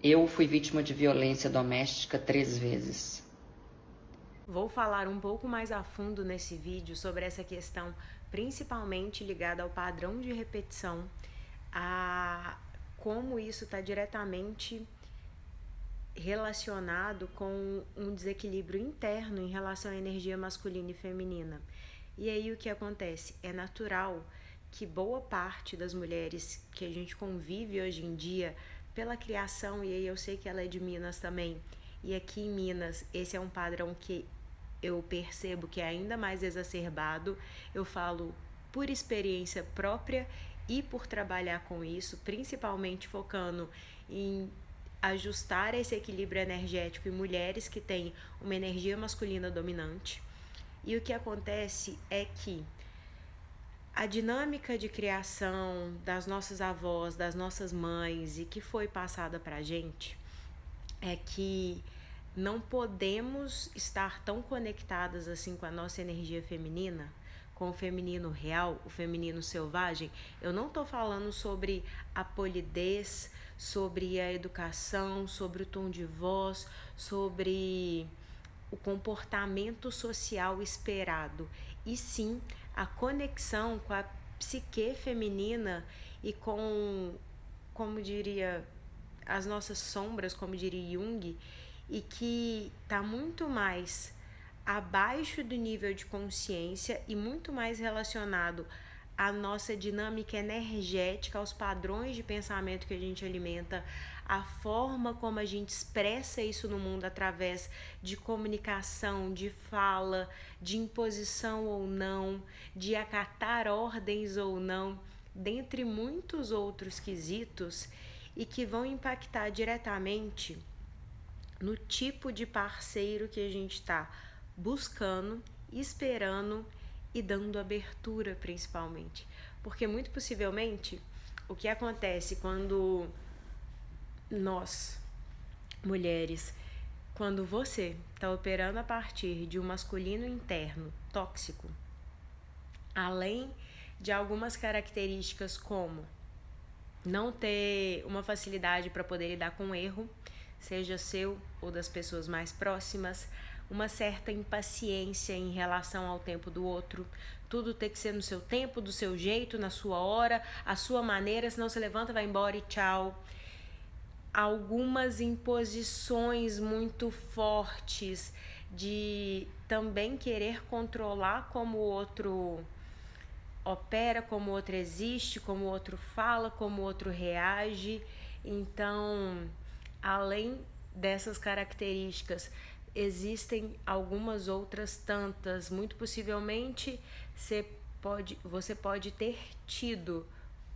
Eu fui vítima de violência doméstica 3 vezes. Vou falar um pouco mais a fundo nesse vídeo sobre essa questão, principalmente ligada ao padrão de repetição, a como isso está diretamente relacionado com um desequilíbrio interno em relação à energia masculina e feminina. E aí o que acontece? É natural que boa parte das mulheres que a gente convive hoje em dia, pela criação, e aí eu sei que ela é de Minas também, e aqui em Minas esse é um padrão que eu percebo que é ainda mais exacerbado. Eu falo por experiência própria e por trabalhar com isso, principalmente focando em ajustar esse equilíbrio energético em mulheres que têm uma energia masculina dominante. E o que acontece é que a dinâmica de criação das nossas avós, das nossas mães e que foi passada pra gente é que não podemos estar tão conectadas assim com a nossa energia feminina, com o feminino real, o feminino selvagem. Eu não estou falando sobre a polidez, sobre a educação, sobre o tom de voz, sobre o comportamento social esperado, e sim a conexão com a psique feminina e com, como diria, as nossas sombras, como diria Jung, e que está muito mais abaixo do nível de consciência e muito mais relacionado à nossa dinâmica energética, aos padrões de pensamento que a gente alimenta, a forma como a gente expressa isso no mundo através de comunicação, de fala, de imposição ou não, de acatar ordens ou não, dentre muitos outros quesitos, e que vão impactar diretamente no tipo de parceiro que a gente está buscando, esperando e dando abertura, principalmente. Porque muito possivelmente o que acontece quando nós, mulheres, quando você está operando a partir de um masculino interno tóxico, além de algumas características como não ter uma facilidade para poder lidar com o erro, seja seu ou das pessoas mais próximas, uma certa impaciência em relação ao tempo do outro, tudo tem que ser no seu tempo, do seu jeito, na sua hora, a sua maneira, senão você levanta, vai embora e tchau. Algumas imposições muito fortes de também querer controlar como o outro opera, como o outro existe, como o outro fala, como o outro reage. Então, além dessas características, existem algumas outras tantas. Muito possivelmente você pode ter tido,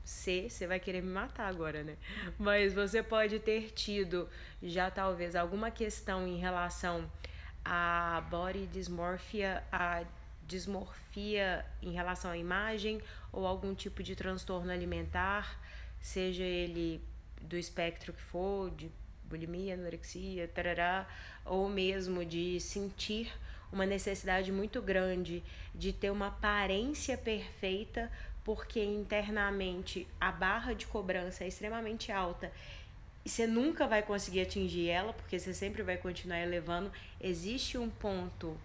você vai querer me matar agora, né? Mas você pode ter tido já talvez alguma questão em relação à body dysmorphia, a dismorfia em relação à imagem, ou algum tipo de transtorno alimentar, seja ele do espectro que for, de bulimia, anorexia, tarará, ou mesmo de sentir uma necessidade muito grande de ter uma aparência perfeita, porque internamente a barra de cobrança é extremamente alta e você nunca vai conseguir atingir ela, porque você sempre vai continuar elevando. Existe um ponto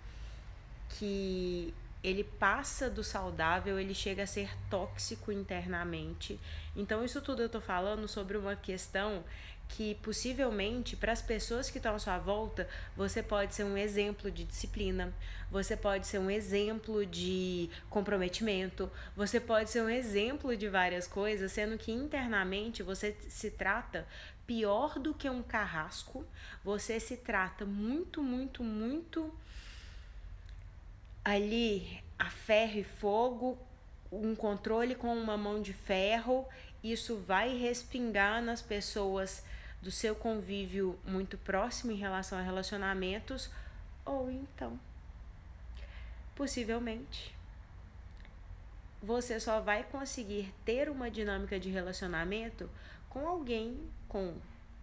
que ele passa do saudável, ele chega a ser tóxico internamente. Então isso tudo eu tô falando sobre uma questão que possivelmente para as pessoas que estão à sua volta, você pode ser um exemplo de disciplina, você pode ser um exemplo de comprometimento, você pode ser um exemplo de várias coisas, sendo que internamente você se trata pior do que um carrasco, você se trata muito, muito, muito ali a ferro e fogo, um controle com uma mão de ferro. Isso vai respingar nas pessoas do seu convívio muito próximo em relação a relacionamentos, ou então, possivelmente, você só vai conseguir ter uma dinâmica de relacionamento com alguém, com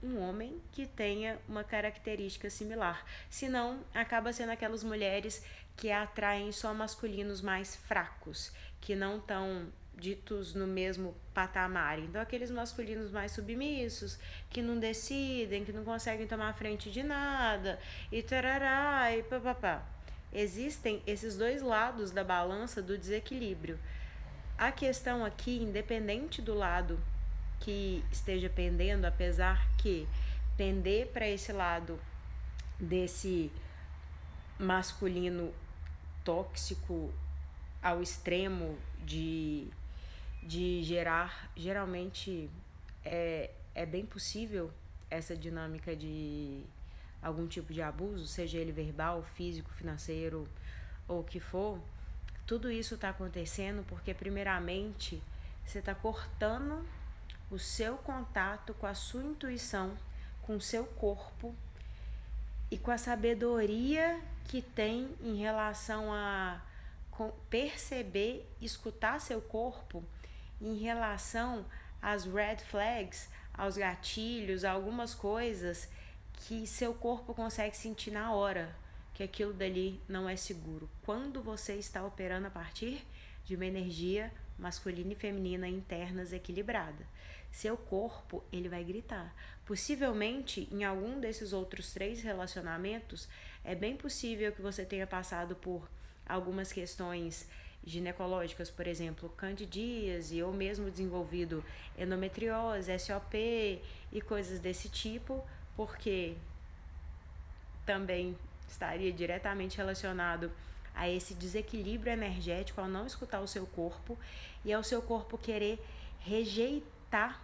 um homem que tenha uma característica similar. Senão, acaba sendo aquelas mulheres que atraem só masculinos mais fracos, que não estão ditos no mesmo patamar. Então, aqueles masculinos mais submissos, que não decidem, que não conseguem tomar frente de nada, e tarará, e papapá. Existem esses dois lados da balança do desequilíbrio. A questão aqui, independente do lado que esteja pendendo, apesar que pender para esse lado desse masculino tóxico ao extremo de gerar, geralmente é bem possível essa dinâmica de algum tipo de abuso, seja ele verbal, físico, financeiro ou o que for. Tudo isso está acontecendo porque, primeiramente, você está cortando o seu contato com a sua intuição, com o seu corpo e com a sabedoria que tem em relação a perceber, escutar seu corpo em relação às red flags, aos gatilhos, a algumas coisas que seu corpo consegue sentir na hora que aquilo dali não é seguro. Quando você está operando a partir de uma energia masculina e feminina internas equilibrada, seu corpo, ele vai gritar. Possivelmente, em algum desses outros 3 relacionamentos, é bem possível que você tenha passado por algumas questões ginecológicas, por exemplo, candidíase, ou mesmo desenvolvido endometriose, SOP e coisas desse tipo, porque também estaria diretamente relacionado a esse desequilíbrio energético, ao não escutar o seu corpo e ao seu corpo querer rejeitar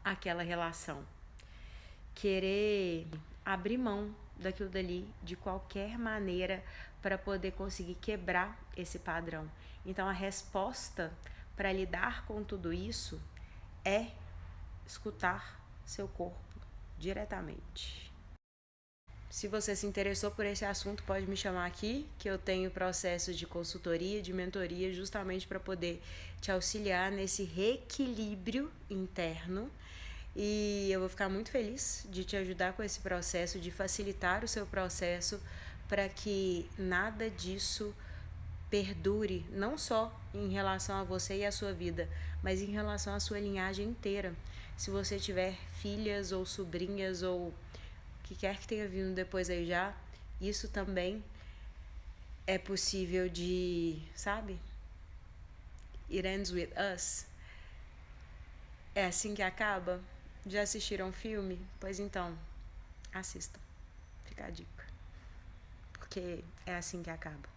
aquela relação, querer abrir mão daquilo dali de qualquer maneira para poder conseguir quebrar esse padrão. Então, a resposta para lidar com tudo isso é escutar seu corpo diretamente. Se você se interessou por esse assunto, pode me chamar aqui, que eu tenho processo de consultoria, de mentoria, justamente para poder te auxiliar nesse reequilíbrio interno. E eu vou ficar muito feliz de te ajudar com esse processo, de facilitar o seu processo para que nada disso perdure, não só em relação a você e a sua vida, mas em relação à sua linhagem inteira. Se você tiver filhas ou sobrinhas ou o que quer que tenha vindo depois aí já, isso também é possível de, sabe? It ends with us. É assim que acaba? Já assistiram o filme? Pois então, assistam. Fica a dica. Porque é assim que acaba.